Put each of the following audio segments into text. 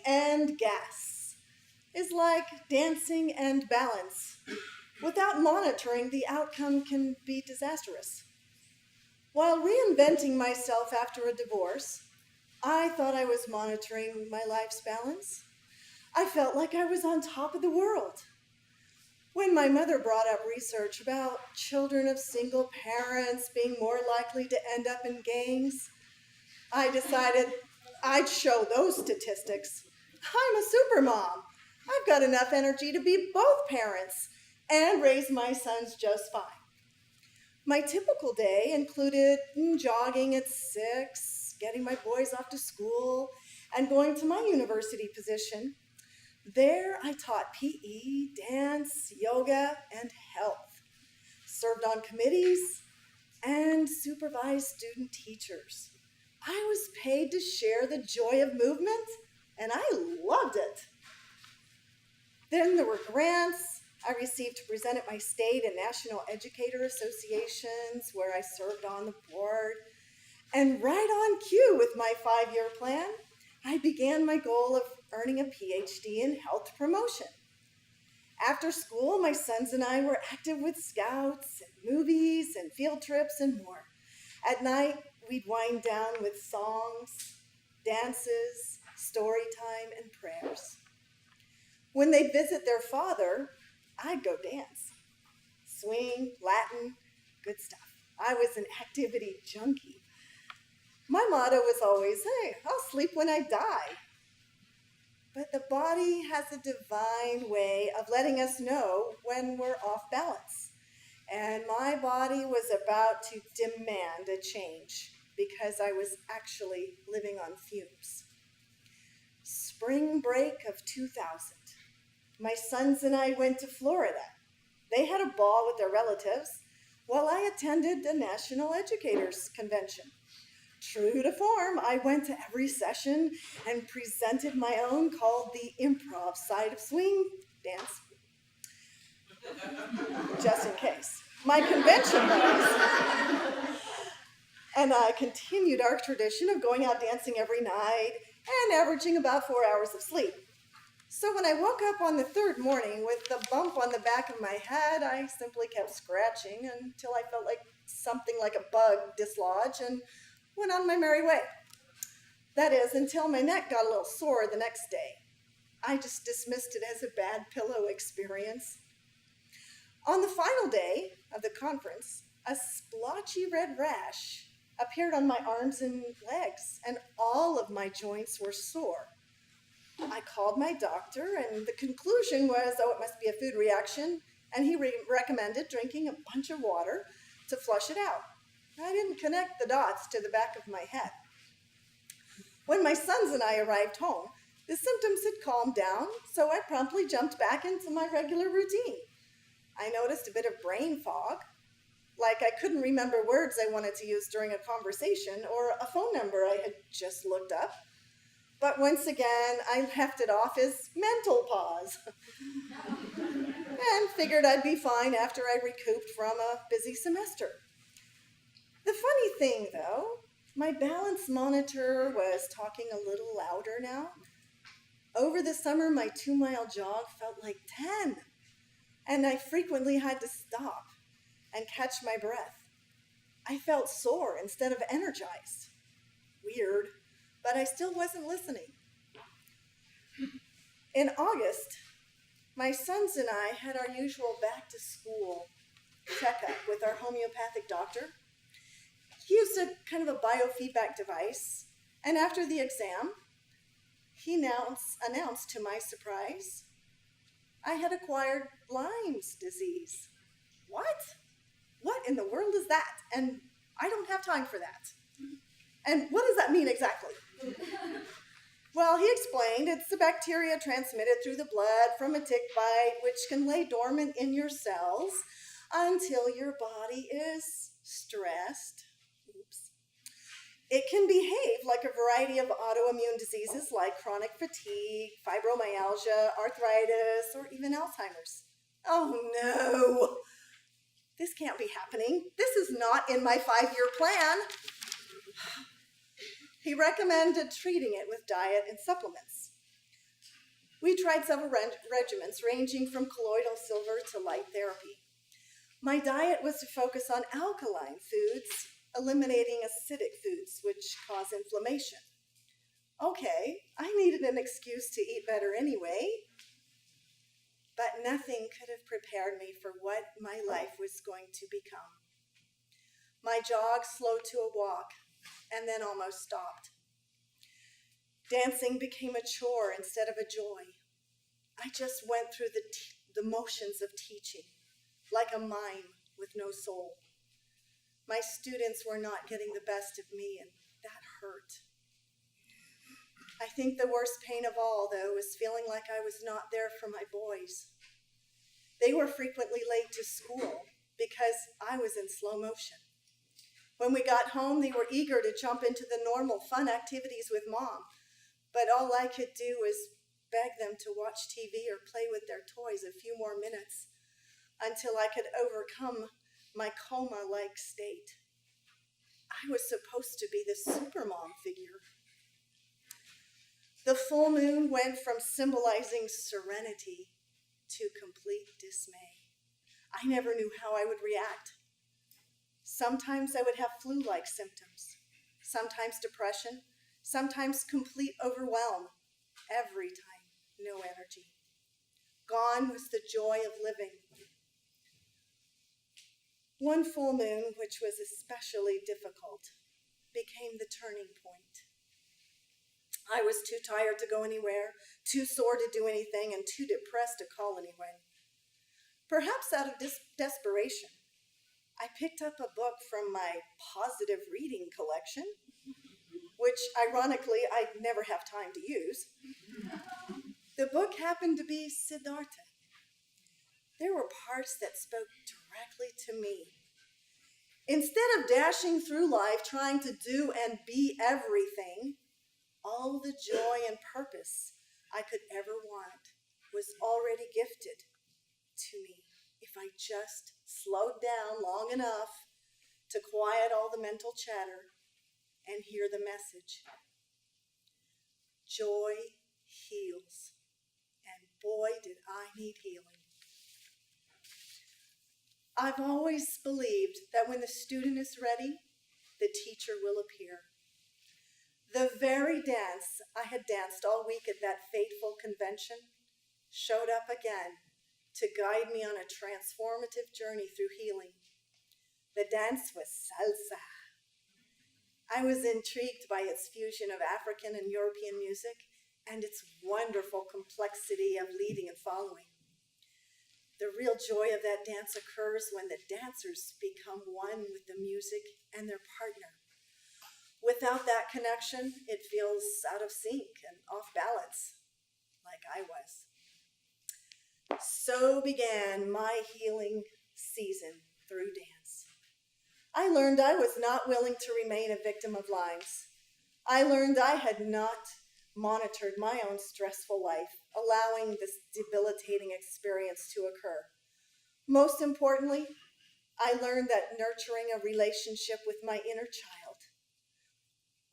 and Guess is like dancing and balance. Without monitoring, the outcome can be disastrous. While reinventing myself after a divorce, I thought I was monitoring my life's balance. I felt like I was on top of the world. When my mother brought up research about children of single parents being more likely to end up in gangs, I decided I'd show those statistics. I'm a supermom. I've got enough energy to be both parents and raise my sons just fine. My typical day included jogging at 6, getting my boys off to school, and going to my university position. There I taught PE, dance, yoga, and health, served on committees, and supervised student teachers. I was paid to share the joy of movement, and I loved it. Then there were grants I received to present at my state and national educator associations where I served on the board. And right on cue with my 5-year plan, I began my goal of earning a PhD in health promotion. After school, my sons and I were active with scouts and movies and field trips and more. At night, we'd wind down with songs, dances, story time, and prayers. When they'd visit their father, I'd go dance. Swing, Latin, good stuff. I was an activity junkie. My motto was always, hey, I'll sleep when I die. But the body has a divine way of letting us know when we're off balance. And my body was about to demand a change because I was actually living on fumes. Spring break of 2000. My sons and I went to Florida. They had a ball with their relatives while I attended the National Educators Convention. True to form, I went to every session and presented my own called the improv side of swing dance. Just in case. My convention was. And I continued our tradition of going out dancing every night and averaging about 4 hours of sleep. So when I woke up on the third morning with the bump on the back of my head, I simply kept scratching until I felt like something like a bug dislodge and went on my merry way. That is, until my neck got a little sore the next day. I just dismissed it as a bad pillow experience. On the final day of the conference, a splotchy red rash appeared on my arms and legs, and all of my joints were sore. I called my doctor, and the conclusion was, oh, it must be a food reaction, and he recommended drinking a bunch of water to flush it out. I didn't connect the dots to the back of my head. When my sons and I arrived home, the symptoms had calmed down, so I promptly jumped back into my regular routine. I noticed a bit of brain fog, like I couldn't remember words I wanted to use during a conversation or a phone number I had just looked up. But once again, I left it off as mental pause and figured I'd be fine after I recouped from a busy semester. The funny thing, though, my balance monitor was talking a little louder now. Over the summer, my 2-mile jog felt like 10, and I frequently had to stop and catch my breath. I felt sore instead of energized. Weird, but I still wasn't listening. In August, my sons and I had our usual back-to-school checkup with our homeopathic doctor. He used a kind of a biofeedback device, and after the exam, he announced to my surprise, I had acquired Lyme disease. What? What in the world is that? And I don't have time for that. And what does that mean exactly? Well, he explained it's a bacteria transmitted through the blood from a tick bite, which can lay dormant in your cells until your body is stressed. Oops. It can behave like a variety of autoimmune diseases like chronic fatigue, fibromyalgia, arthritis, or even Alzheimer's. Oh no! This can't be happening. This is not in my 5-year plan. He recommended treating it with diet and supplements. We tried several regimens ranging from colloidal silver to light therapy. My diet was to focus on alkaline foods, eliminating acidic foods, which cause inflammation. Okay, I needed an excuse to eat better anyway, but nothing could have prepared me for what my life was going to become. My jog slowed to a walk and then almost stopped. Dancing became a chore instead of a joy. I just went through the motions of teaching, like a mime with no soul. My students were not getting the best of me, and that hurt. I think the worst pain of all, though, was feeling like I was not there for my boys. They were frequently late to school because I was in slow motion. When we got home, they were eager to jump into the normal fun activities with Mom, but all I could do was beg them to watch TV or play with their toys a few more minutes until I could overcome my coma-like state. I was supposed to be the supermom figure. The full moon went from symbolizing serenity to complete dismay. I never knew how I would react. Sometimes I would have flu-like symptoms, sometimes depression, sometimes complete overwhelm. Every time, no energy. Gone was the joy of living. One full moon, which was especially difficult, became the turning point. I was too tired to go anywhere, too sore to do anything, and too depressed to call anyone. Perhaps out of desperation, I picked up a book from my positive reading collection, which ironically I'd never have time to use. The book happened to be Siddhartha. There were parts that spoke directly to me. Instead of dashing through life trying to do and be everything, all the joy and purpose I could ever want was already gifted to me if I just slowed down long enough to quiet all the mental chatter and hear the message. Joy heals, and boy did I need healing. I've always believed that when the student is ready, the teacher will appear. The very dance I had danced all week at that fateful convention showed up again to guide me on a transformative journey through healing. The dance was salsa. I was intrigued by its fusion of African and European music and its wonderful complexity of leading and following. The real joy of that dance occurs when the dancers become one with the music and their partner. Without that connection, it feels out of sync and off balance, like I was. So began my healing season through dance. I learned I was not willing to remain a victim of Lyme's. I learned I had not monitored my own stressful life, allowing this debilitating experience to occur. Most importantly, I learned that nurturing a relationship with my inner child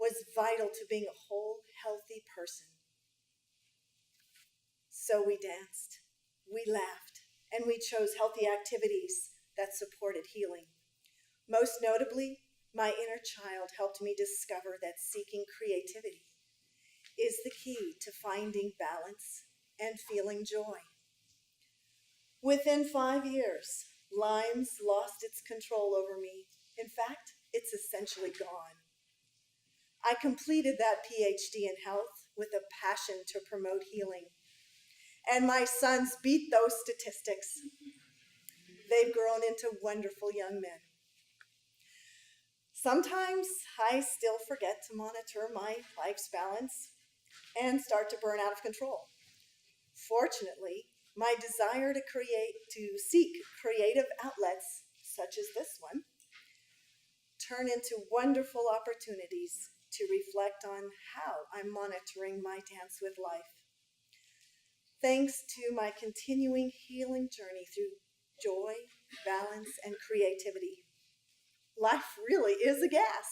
was vital to being a whole, healthy person. So we danced, we laughed, and we chose healthy activities that supported healing. Most notably, my inner child helped me discover that seeking creativity is the key to finding balance and feeling joy. Within 5 years, Lyme's lost its control over me. In fact, it's essentially gone. I completed that PhD in health with a passion to promote healing. And my sons beat those statistics. They've grown into wonderful young men. Sometimes I still forget to monitor my life's balance and start to burn out of control. Fortunately, my desire to seek creative outlets, such as this one, turn into wonderful opportunities to reflect on how I'm monitoring my dance with life. Thanks to my continuing healing journey through joy, balance, and creativity, life really is a gas.